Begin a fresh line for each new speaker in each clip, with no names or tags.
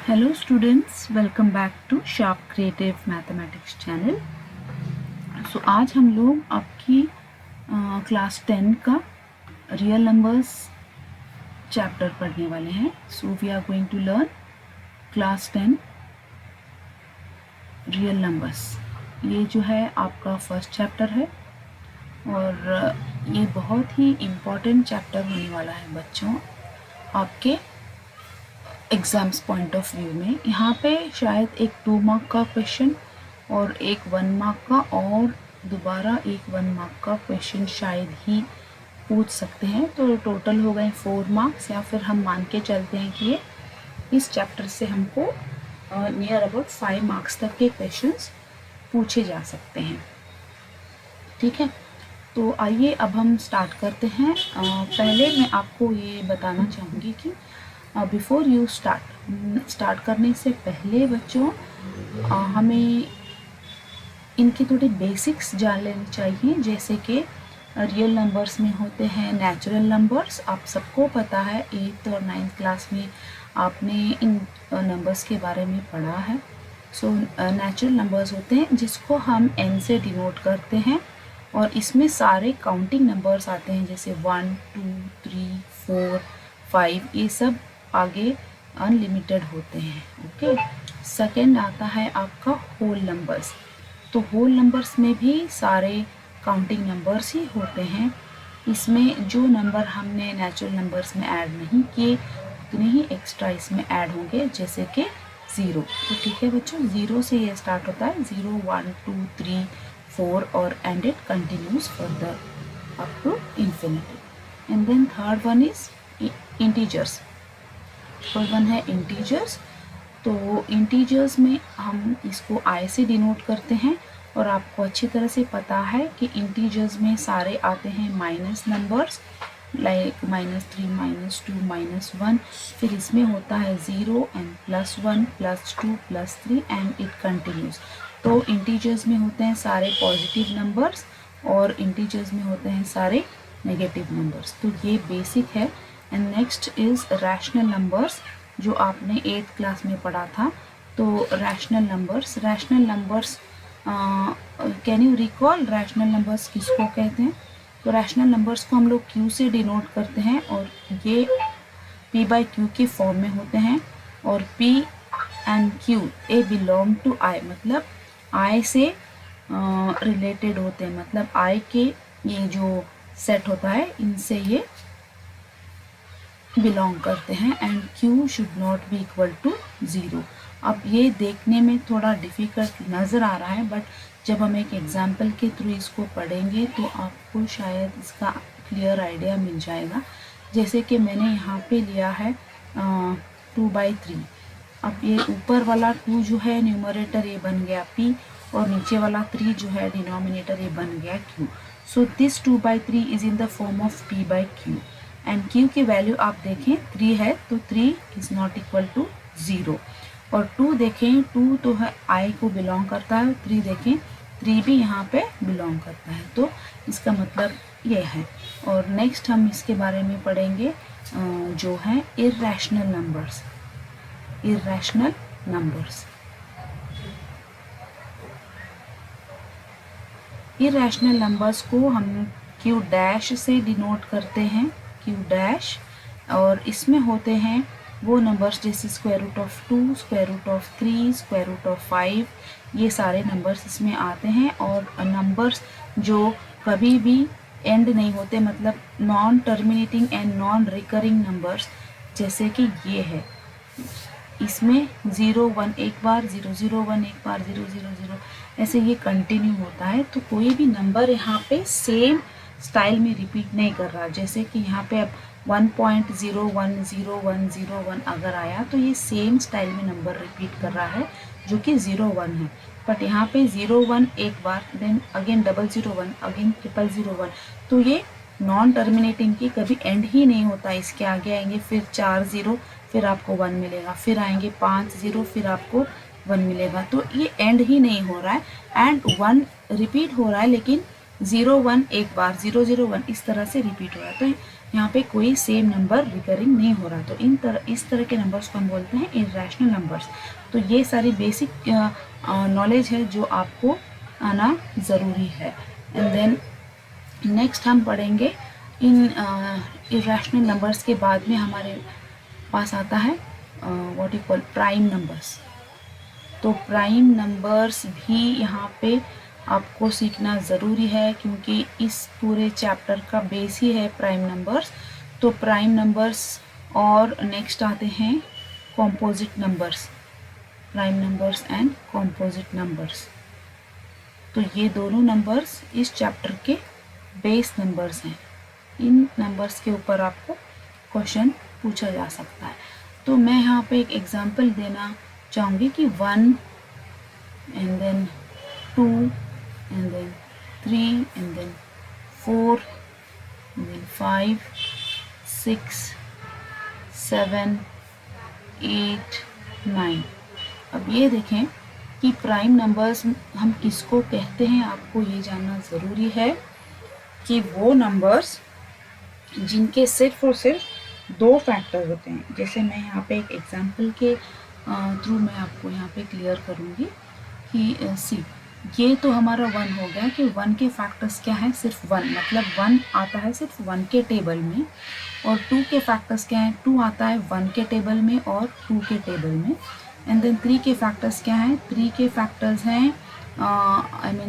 Hello students, welcome back to Sharp Creative Mathematics channel. So आज हम लोग आपकी क्लास 10 का रियल नंबर्स चैप्टर पढ़ने वाले हैं. So we are going to learn class 10 real numbers. ये जो है आपका फर्स्ट चैप्टर है और ये बहुत ही इम्पॉर्टेंट चैप्टर होने वाला है बच्चों आपके एग्ज़ाम्स पॉइंट ऑफ व्यू में. यहाँ पे शायद एक 2 मार्क का क्वेश्चन और एक 1 मार्क का और दोबारा एक 1 मार्क का क्वेश्चन शायद ही पूछ सकते हैं. तो टोटल हो गए 4 मार्क्स, या फिर हम मान के चलते हैं कि ये इस चैप्टर से हमको नियर अबाउट 5 मार्क्स तक के क्वेश्चंस पूछे जा सकते हैं. ठीक है, तो आइए अब हम स्टार्ट करते हैं. पहले मैं आपको ये बताना चाहूँगी कि बिफोर यू स्टार्ट करने से पहले बच्चों हमें इनके थोड़े बेसिक्स जान लेने चाहिए. जैसे कि रियल नंबर्स में होते हैं नेचुरल नंबर्स. आप सबको पता है 8th और 9th क्लास में आपने इन नंबर्स के बारे में पढ़ा है. सो नेचुरल नंबर्स होते हैं जिसको हम n से डिनोट करते हैं और इसमें सारे काउंटिंग नंबर्स आते हैं जैसे 1, 2, 3, 4, 5. ये सब आगे अनलिमिटेड होते हैं. ओके, सेकंड आता है आपका होल नंबर्स. तो होल नंबर्स में भी सारे काउंटिंग नंबर्स ही होते हैं. इसमें जो नंबर हमने नेचुरल नंबर्स में ऐड नहीं किए उतने ही एक्स्ट्रा इसमें ऐड होंगे, जैसे कि 0. तो ठीक है बच्चों, 0 से ये स्टार्ट होता है. 0, 1, 2, 3, 4 और and it continues further up to infinity. And then third one is integers. First one है इंटीजर्स. तो इंटीजर्स में हम इसको i से डिनोट करते हैं और आपको अच्छी तरह से पता है कि इंटीजर्स में सारे आते हैं माइनस नंबर्स लाइक -3, -2, -1. फिर इसमें होता है 0 एंड +1, +2, +3 एंड इट कंटिन्यूज. तो इंटीजर्स में होते हैं सारे पॉजिटिव नंबर्स और इंटीजर्स में होते हैं सारे नेगेटिव नंबर्स. तो ये बेसिक है. And next is rational numbers, जो आपने 8th क्लास में पढ़ा था. तो rational numbers can you recall rational numbers किसको कहते हैं? तो रैशनल नंबर्स को हम लोग q से डिनोट करते हैं और ये p/q के फॉर्म में होते हैं. और p and q a belong to i, मतलब i से रिलेटेड होते हैं. मतलब i के ये जो सेट होता है इनसे ये बिलोंग करते हैं. And q should not be equal to 0. अब ये देखने में थोड़ा डिफ़िकल्ट नज़र आ रहा है, बट जब हम एक एग्जाम्पल के थ्रू इसको पढ़ेंगे तो आपको शायद इसका क्लियर आइडिया मिल जाएगा. जैसे कि मैंने यहाँ पे लिया है 2/3. अब ये ऊपर वाला 2 जो है न्यूमरेटर ये बन गया p और नीचे वाला 3 जो है डिनोमिनेटर ये बन गया q. So this 2/3 is in the form of p/q. And q की वैल्यू आप देखें 3 है, तो 3 इज़ नॉट इक्वल टू 0. और 2 देखें, 2 तो है i को बिलोंग करता है. 3 देखें, 3 भी यहाँ पे बिलोंग करता है. तो इसका मतलब ये है. और नेक्स्ट हम इसके बारे में पढ़ेंगे जो है इर्रेशनल नंबर्स. इर्रेशनल नंबर्स को हम q' से डिनोट करते हैं, q'. और इसमें होते हैं वो नंबर्स जैसे √2, √3, √5. ये सारे नंबर्स इसमें आते हैं. और नंबर्स जो कभी भी एंड नहीं होते, मतलब non terminating and non recurring numbers, जैसे कि ये है. इसमें 0, 1 एक बार, 0, 0, 1 एक बार, 0, 0, 0 ऐसे ये कंटिन्यू होता है. तो कोई भी नंबर यहाँ पे सेम स्टाइल में रिपीट नहीं कर रहा. जैसे कि यहाँ पे अब 1.010101 अगर आया तो ये सेम स्टाइल में नंबर रिपीट कर रहा है जो कि 01 है. बट यहाँ पे 01 एक बार, देन अगेन 001, अगेन 0001. तो ये नॉन टर्मिनेटिंग की कभी एंड ही नहीं होता. इसके आगे आएंगे फिर 4 0, फिर आपको 1 मिलेगा, फिर आएंगे 5 0, फिर आपको 1 मिलेगा. तो ये एंड ही नहीं हो रहा है. एंड 1 रिपीट हो रहा है, लेकिन 0 1 एक बार, 0 0 1 इस तरह से रिपीट हो रहा है. तो यहाँ पे कोई सेम नंबर रिकरिंग नहीं हो रहा, तो इस तरह के नंबर्स को हम बोलते हैं इरेशनल नंबर्स। तो ये सारी बेसिक नॉलेज है जो आपको आना ज़रूरी है। एंड देन नेक्स्ट हम पढ़ेंगे इन इरेशनल नंबर्स के बाद में हमारे पास आता है what you call prime numbers. तो प्राइम नंबर्स भी यहाँ पे आपको सीखना ज़रूरी है, क्योंकि इस पूरे चैप्टर का बेस ही है प्राइम नंबर्स। तो प्राइम नंबर्स और नेक्स्ट आते हैं composite numbers, prime numbers and composite numbers. तो ये दोनों नंबर्स इस चैप्टर के बेस नंबर्स हैं। इन नंबर्स के ऊपर आपको क्वेश्चन पूछा जा सकता है। तो मैं यहाँ पे एक एग्जांपल देना चाहूँगी कि 1 and then 2 and then 3 and then 4 and then 5 6 7 8 9। अब ये देखें कि प्राइम नंबर्स हम किसको कहते हैं, आपको ये जानना ज़रूरी है कि वो नंबर्स जिनके सिर्फ और सिर्फ 2 फैक्टर होते हैं। जैसे मैं यहाँ पे एक एग्जांपल के थ्रू मैं आपको यहाँ पे क्लियर करूँगी कि सी, ये तो हमारा 1 हो गया कि 1 के फैक्टर्स क्या है, सिर्फ 1, मतलब 1 आता है सिर्फ 1 के टेबल में। और 2 के फैक्टर्स क्या है, 2 आता है 1 के टेबल में और 2 के टेबल में। एंड देन 3 के फैक्टर्स क्या हैं, 3 के फैक्टर्स हैं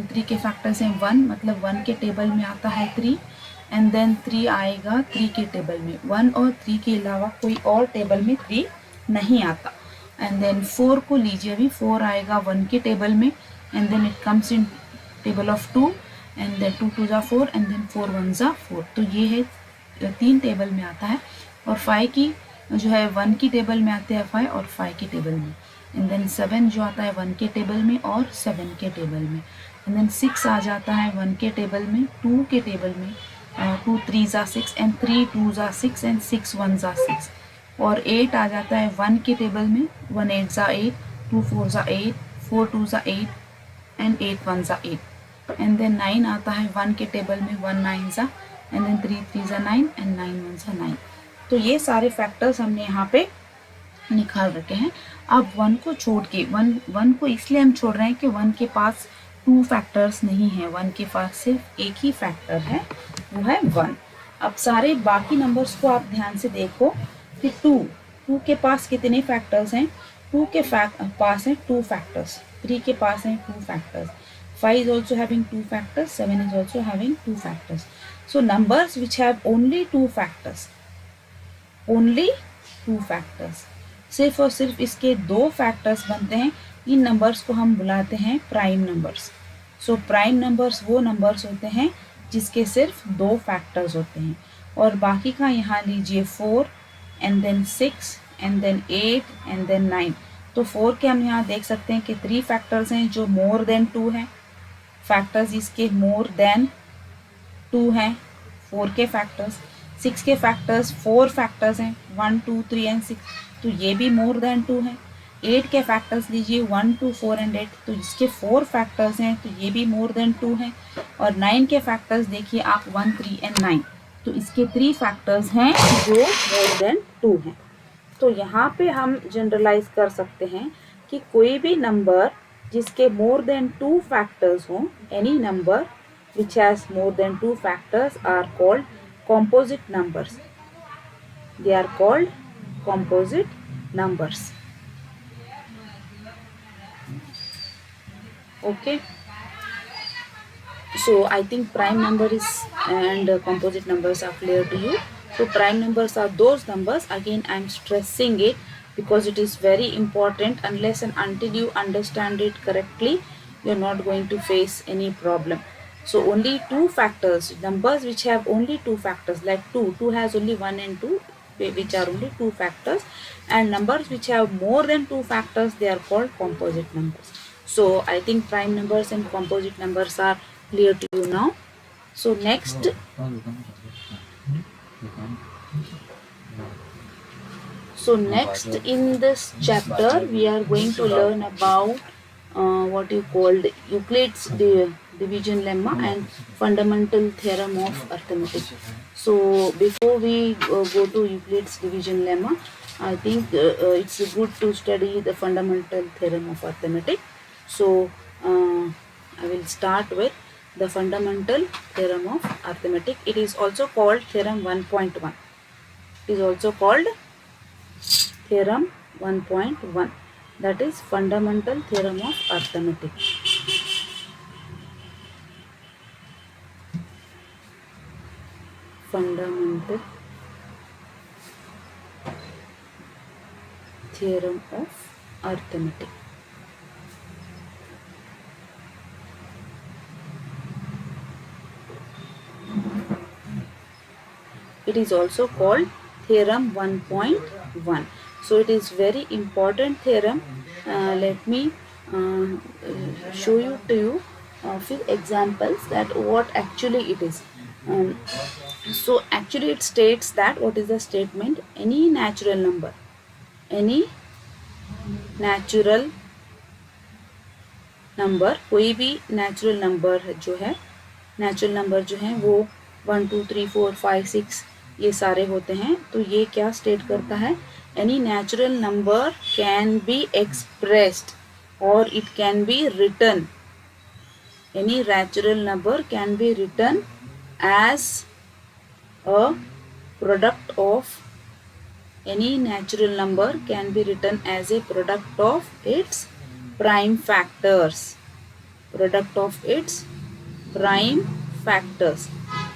3 के फैक्टर्स हैं 1, मतलब 1 के टेबल में आता है 3। एंड देन 3 आएगा 3 के टेबल में, 1 और 3 के अलावा कोई और टेबल में 3 नहीं आता। एंड देन 4 को लीजिए, अभी 4 आएगा 1 के टेबल में, and then it comes in table of 2 and then 2 2s are 4 and then 4 1s are 4। तो ये है 3 टेबल में आता है। और 5 की जो है 1 की टेबल में आते हैं 5 और 5 की टेबल में। एंड देन 7 जो आता है 1 के टेबल में और 7 के टेबल में। एंड देन 6 आ जाता है 1 के टेबल में, 2 के टेबल में, 2 3s are 6 and 3 2s are 6 and 6 1s are 6। और 8 आ जाता है 1 के टेबल में, 1 8s are 8, 2 4s are 8, 4 2s are 8 and 8 1s are 8। And then 9 आता है 1 के टेबल में, 1 9s are and then 3 3s are 9 and 9 1s are 9। तो ये सारे फैक्टर्स हमने यहाँ पे निकाल रखे हैं। अब 1 को छोड़ के, 1 को इसलिए हम छोड़ रहे हैं कि 1 के पास 2 फैक्टर्स नहीं है, 1 के पास सिर्फ एक ही फैक्टर है, वो है 1। अब सारे बाकी नंबर्स को आप ध्यान से देखो कि 2 के पास कितने फैक्टर्स हैं, 2 के पास हैं 2 फैक्टर्स, 3 के पास हैं 2 factors, 5 is also having 2 factors, 7 is also having 2 factors। So numbers which have only 2 factors, only 2 factors, सिर्फ और सिर्फ इसके 2 फैक्टर्स बनते हैं, इन नंबर्स को हम बुलाते हैं prime numbers. So prime numbers वो नंबर्स होते हैं जिसके सिर्फ 2 फैक्टर्स होते हैं। और बाकी का यहाँ लीजिए 4 and then 6 and then 8 and then 9। तो 4 के हम यहाँ देख सकते हैं कि 3 फैक्टर्स हैं जो मोर देन 2 हैं, फैक्टर्स इसके मोर देन 2 हैं 4 के फैक्टर्स। 6 के फैक्टर्स 4 फैक्टर्स हैं 1 2 3 एंड 6, तो ये भी मोर देन 2 हैं। 8 के फैक्टर्स लीजिए 1 2 4 एंड 8, तो इसके 4 फैक्टर्स हैं, तो ये भी मोर देन 2 हैं। और 9 के फैक्टर्स देखिए आप 1 3 एंड 9, तो इसके 3 फैक्टर्स हैं जो मोर देन 2 हैं। तो यहाँ पे हम जनरलाइज कर सकते हैं कि कोई भी नंबर जिसके मोर देन 2 फैक्टर्स हों, any number which has more than 2 factors are called composite numbers, they are called composite numbers। Okay, so I think prime number is and composite numbers are clear to you। So prime numbers are those numbers, again I am stressing it because it is very important, unless and until you understand it correctly you are not going to face any problem। So only 2 factors, numbers which have only 2 factors, like 2 has only 1 and 2 which are only 2 factors, and numbers which have more than 2 factors they are called composite numbers। So I think prime numbers and composite numbers are clear to you now। So next in this chapter we are going to learn about what you called Euclid's division lemma and fundamental theorem of arithmetic. So before we go to Euclid's division lemma, I think it's good to study the fundamental theorem of arithmetic. So I will start with the fundamental theorem of arithmetic. It is also called theorem 1.1. It is also called theorem 1.1, that is fundamental theorem of arithmetic. Fundamental theorem of arithmetic. It is also called theorem 1.1. So it is very important theorem. Let me show you a few examples that what actually it is. So actually it states that, what is the statement? Any natural number कोई भी natural number जो है वो 1 2 3 4 5 6 ये सारे होते हैं. तो ये क्या स्टेट करता है? Any natural number can be expressed और it can be written. Any natural number can be written as a product of any natural number can be written as a product of its prime factors.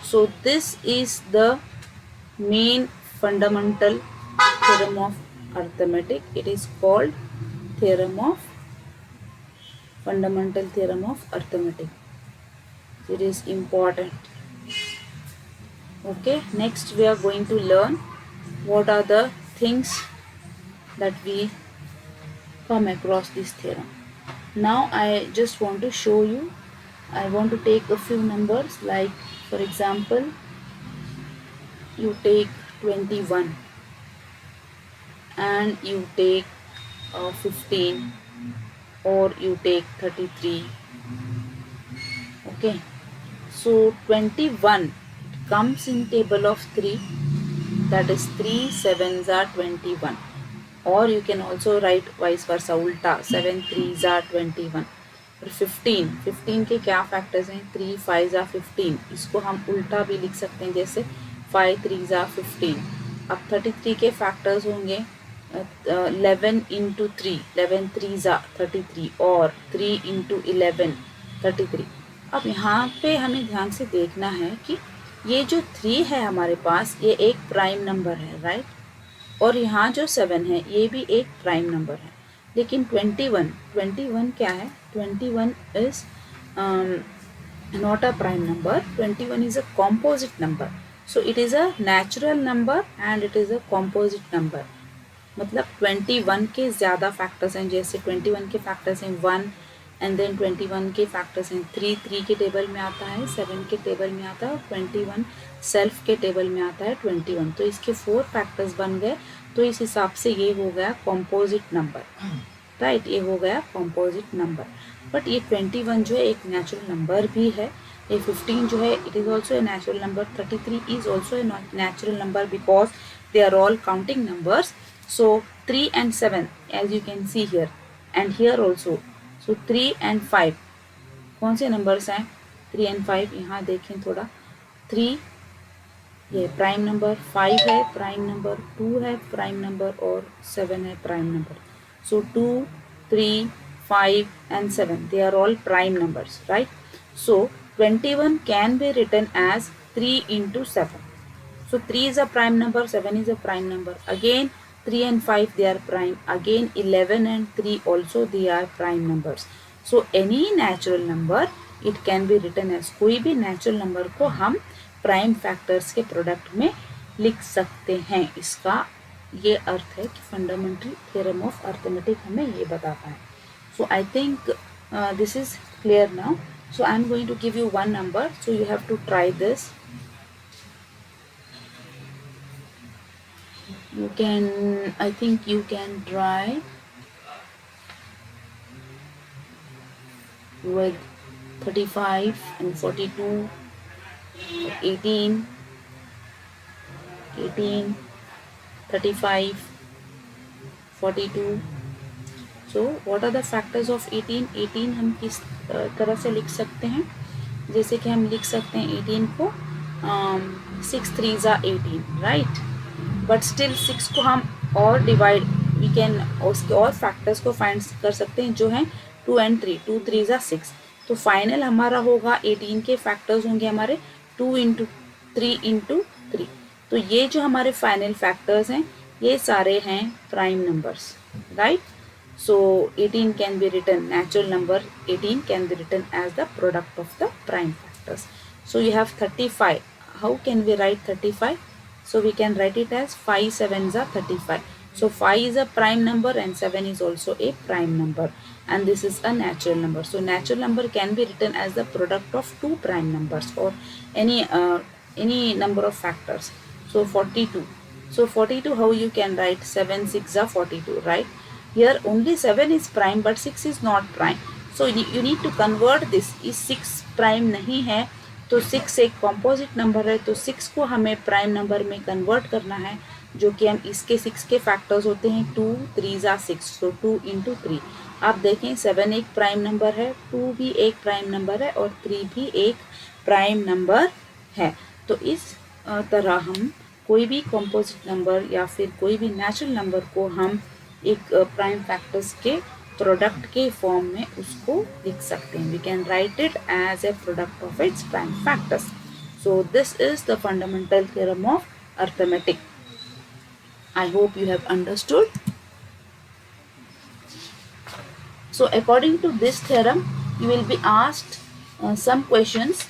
So this is the main fundamental theorem of arithmetic. It is called fundamental theorem of arithmetic. It is important. Okay, next we are going to learn what are the things that we come across this theorem. Now I just want to show you, I want to take a few numbers, like for example you take 21 and you take 15 or you take 33. Okay, so 21 comes in table of 3, that is 3 7s are 21, or you can also write vice versa, ulta 7 3s are 21. और 15 के क्या factors हैं? 3 5s are 15. इसको हम उल्टा भी लिख सकते हैं, जैसे 5 3s are 15. अब 33 के फैक्टर्स होंगे 11 into 3, 11 3s are 33, और 3 into 11 33. अब यहाँ पे हमें ध्यान से देखना है कि ये जो 3 है हमारे पास, ये एक प्राइम नंबर है, राइट. और यहाँ जो 7 है ये भी एक प्राइम नंबर है. लेकिन 21 क्या है? 21 is not a prime number. 21 is a composite number. So it is a natural number and it is a composite number. मतलब 21 के ज़्यादा फैक्टर्स हैं, जैसे 21 के फैक्टर्स हैं 1, एंड देन 21 के फैक्टर्स हैं 3 के टेबल में आता है, 7 के टेबल में आता है, 21 सेल्फ के टेबल में आता है 21. तो इसके 4 फैक्टर्स बन गए. तो इस हिसाब से ये हो गया कॉम्पोजिट नंबर, राइट. ये हो गया कॉम्पोजिट नंबर. बट ये 21 जो है एक नेचुरल नंबर भी है. ये 15 जो है it is also a natural number. 33 is also a natural number because they are all counting numbers. So 3 and 7 as you can see here, and here also. So 3 and 5 कौन से numbers हैं? 3 and 5 यहाँ देखें थोड़ा. 3 ये prime number, 5 है prime number, 2 है prime number, और 7 है prime number. So 2 3 5 and 7 they are all prime numbers, right. So 21 can be written as 3 into 7. So 3 is a prime number, 7 is a prime number. Again 3 and 5 they are prime. Again 11 and 3 also they are prime numbers. So any natural number it can be written as, कोई भी natural number को हम prime factors के product में लिख सकते हैं. इसका ये अर्थ है कि fundamental theorem of arithmetic हमें ये बताता है. So I think this is clear now. So I am going to give you one number. So you have to try this. You can, I think you can try with 35 and 42, 18, 35, 42. So what are the factors of 18? 18 हम किस तरह से लिख सकते हैं? जैसे कि हम लिख सकते हैं 18 को 6 3 are 18, राइट, बट स्टिल 6 को हम और डिवाइड वी कैन उसके और फैक्टर्स को फाइंड कर सकते हैं जो हैं 2 and 3, 2 3 are 6. तो फाइनल हमारा होगा 18 के फैक्टर्स होंगे हमारे 2 इंटू 3 इंटू 3. तो ये जो हमारे फाइनल फैक्टर्स हैं ये सारे हैं prime numbers, right. So 18 can be written, natural number 18 can be written as the product of the prime factors. So you have 35. How can we write 35? So we can write it as 5 sevens are 35. So 5 is a prime number and 7 is also a prime number, and this is a natural number. So natural number can be written as the product of two prime numbers or any number of factors. So 42. So 42, how you can write? 7 6 are 42, right? Here only 7 is prime but 6 is not prime. So you need to convert this. इस 6 prime नहीं है तो 6 एक composite number है, तो 6 को हमें prime number में convert करना है, जो कि हम इसके 6 के factors होते हैं 2 3 are 6. So 2 into 3. आप देखें 7 एक prime number है, 2 भी एक prime number है और 3 भी एक prime number है. तो इस तरह हम कोई भी composite number या फिर कोई भी natural number को हम एक प्राइम फैक्टर्स के प्रोडक्ट के फॉर्म में उसको लिख सकते हैं. We can write it as a product of its prime factors. So this is the fundamental theorem of arithmetic. I hope you have understood. So according to this theorem you will be asked some questions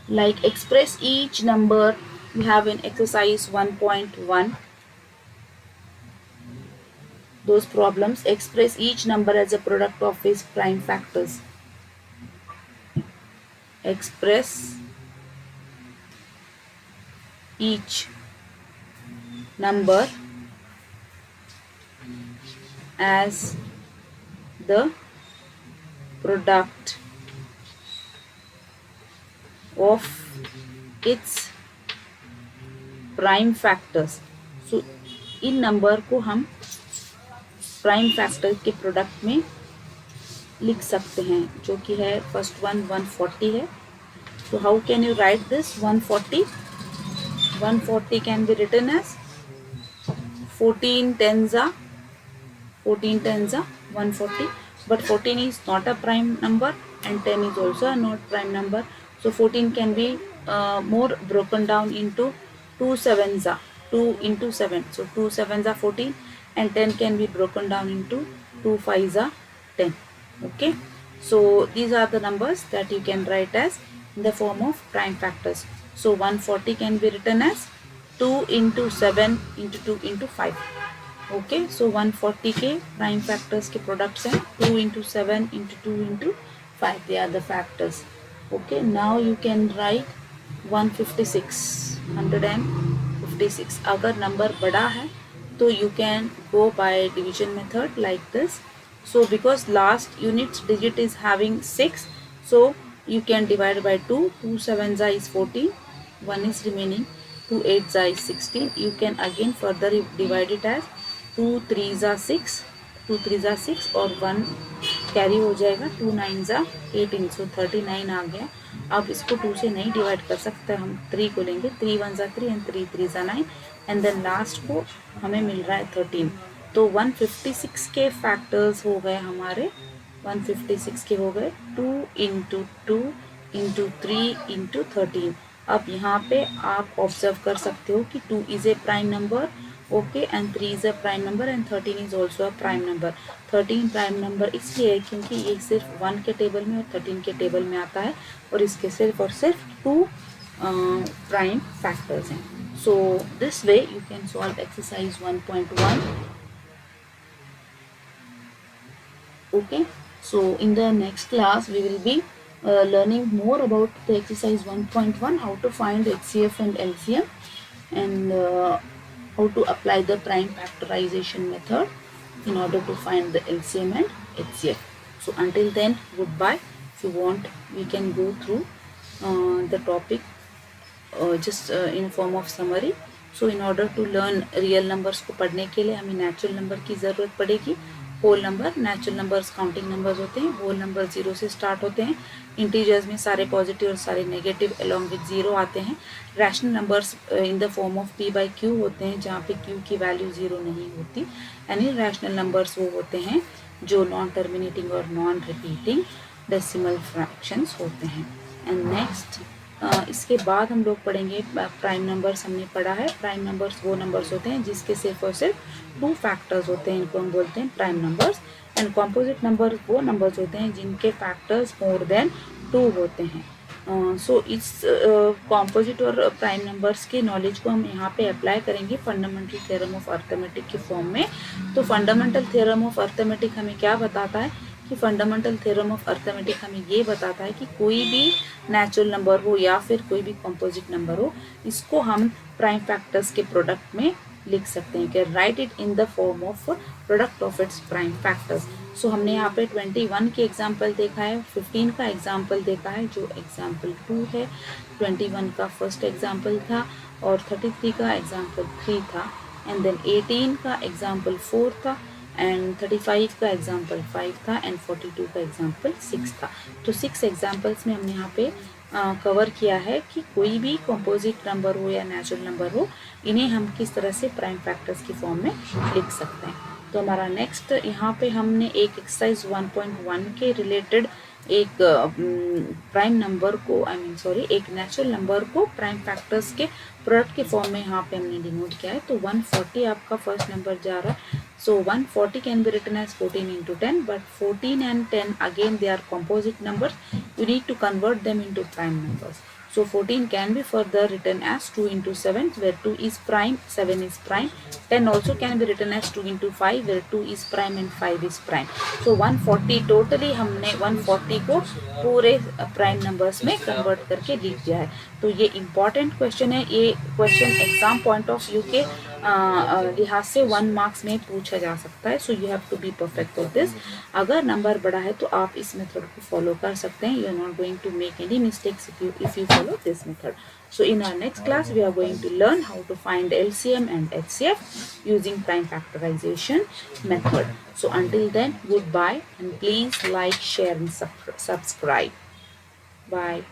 like express each number you have in exercise 1.1. Those problems, express each number as a product of its prime factors. Express each number as the product of its prime factors. So in number को हम prime factor के product में लिख सकते हैं, जो कि है फर्स्ट वन 140 है. तो how can you write this? 140 can be written as 14 tens are 140, but 14 is not a prime number and 10 is also a not prime number. So 14 can be more broken down into 2 sevens are 2 into 7. So 2 sevens are 14 and 10 can be broken down into 2 5s are 10. Okay, so these are the numbers that you can write as in the form of prime factors. So 140 can be written as 2 into 7 into 2 into 5. Okay, so 140 के prime factors के products हैं 2 into 7 into 2 into 5. They are the factors. Okay, now you can write 156. अगर number बड़ा है तो you can go by division method like this. So because last unit's digit is having 6, so you can divide by 2. 2 sevens is 14, 1 is remaining, 2 8s is 16. You can again further divide it as 2 3s are 6, 2 3s are 6 और 1 carry हो जाएगा, 2 9s are 18. So 39 आ गया. अब इसको 2 से नहीं divide कर सकते, हम 3 को लेंगे. 3 1s are 3 and 3 3s are 9 and then last को हमें मिल रहा है 13. तो 156 के फैक्टर्स हो गए हमारे, 156 के हो गए 2 इंटू 2 इंटू 3 इंटू 13. अब यहाँ पे आप ऑब्जर्व कर सकते हो कि 2 is a prime number, okay, and 3 is a prime number and 13 is also a prime number. 13 prime number इसलिए है क्योंकि ये सिर्फ 1 के टेबल में और 13 के टेबल में आता है और इसके सिर्फ और सिर्फ 2 प्राइम फैक्टर्स हैं. So this way you can solve exercise 1.1. Okay, so in the next class we will be learning more about the exercise 1.1, how to find HCF and LCM, and how to apply the prime factorization method in order to find the LCM and HCF. So until then, goodbye if you want, we can go through the topic just in form of summary. So in order to learn real numbers को पढ़ने के लिए हमें natural number की ज़रूरत पड़ेगी. Whole number, natural numbers counting numbers होते हैं. होल नंबर 0 से स्टार्ट होते हैं. इंटीजर्स में सारे पॉजिटिव और सारे नेगेटिव अलॉन्ग विद 0 आते हैं. Rational numbers in the form of p by q होते हैं, जहाँ पे q की वैल्यू 0 नहीं होती. एंड इरैशनल नंबर्स वो होते हैं जो नॉन टर्मिनेटिंग और नॉन रिपीटिंग डेसिमल फ्रैक्शंस होते हैं. एंड नेक्स्ट इसके बाद हम लोग पढ़ेंगे प्राइम नंबर्स. हमने पढ़ा है प्राइम नंबर्स वो नंबर्स होते हैं जिसके सिर्फ और सिर्फ 2 फैक्टर्स होते हैं, इनको हम बोलते हैं prime numbers. And composite number वो नंबर्स होते हैं जिनके फैक्टर्स मोर देन 2 होते हैं. सो इस कॉम्पोजिट और प्राइम नंबर्स के नॉलेज को हम यहाँ पे अप्लाई करेंगे फंडामेंटल थ्योरम ऑफ अर्थमेटिक के फॉर्म में. तो फंडामेंटल थ्योरम ऑफ अर्थमेटिक हमें क्या बताता है कि फंडामेंटल थ्योरम ऑफ अर्थमेटिक हमें ये बताता है कि कोई भी नेचुरल नंबर हो या फिर कोई भी कंपोजिट नंबर हो, इसको हम प्राइम फैक्टर्स के प्रोडक्ट में लिख सकते हैं कि write it in the form of product of its prime factors. So हमने यहाँ पे 21 के एग्जाम्पल देखा है, 15 का एग्जाम्पल देखा है जो एग्जाम्पल 2 है, 21 का फर्स्ट एग्जाम्पल था और 33 का एग्जाम्पल 3 था. एंड देन 18 का एग्जाम्पल 4 था एंड 35 का एग्जाम्पल 5 था एंड 42 का एग्जाम्पल 6 था. तो 6 एग्जाम्पल्स में हमने यहाँ पे कवर किया है कि कोई भी कंपोजिट नंबर हो या नेचुरल नंबर हो, इन्हें हम किस तरह से प्राइम फैक्टर्स की फॉर्म में लिख सकते हैं. तो हमारा नेक्स्ट यहाँ पे हमने एक एक्सरसाइज 1.1 के रिलेटेड एक प्राइम नंबर को एक नेचुरल नंबर को प्राइम फैक्टर्स के प्रोडक्ट के फॉर्म में यहाँ पे हमने डिनोट किया है. तो 140 आपका फर्स्ट नंबर जा रहा है. So 140 can be written as 14 into 10, but 14 and 10 again they are composite numbers. You need to convert them into prime numbers. So 14 can be further written as 2 into 7 where 2 is prime, 7 is prime. 10 also can be written as 2 into 5 where 2 is prime and 5 is prime. So 140 totally हमने 140 को पूरे prime numbers में convert करके लिख दिया है. तो ये इम्पॉर्टेंट क्वेश्चन है. ये question exam point of view के लिहाज से 1 मार्क्स में पूछा जा सकता है. So you have to be perfect for this. अगर नंबर बड़ा है तो आप इस मेथड को फॉलो कर सकते हैं. You are not going to make any mistakes if you follow this method. So in our next class we are going to learn how to find LCM and HCF using prime factorization method. So until then, goodbye and please like, share and subscribe. Bye.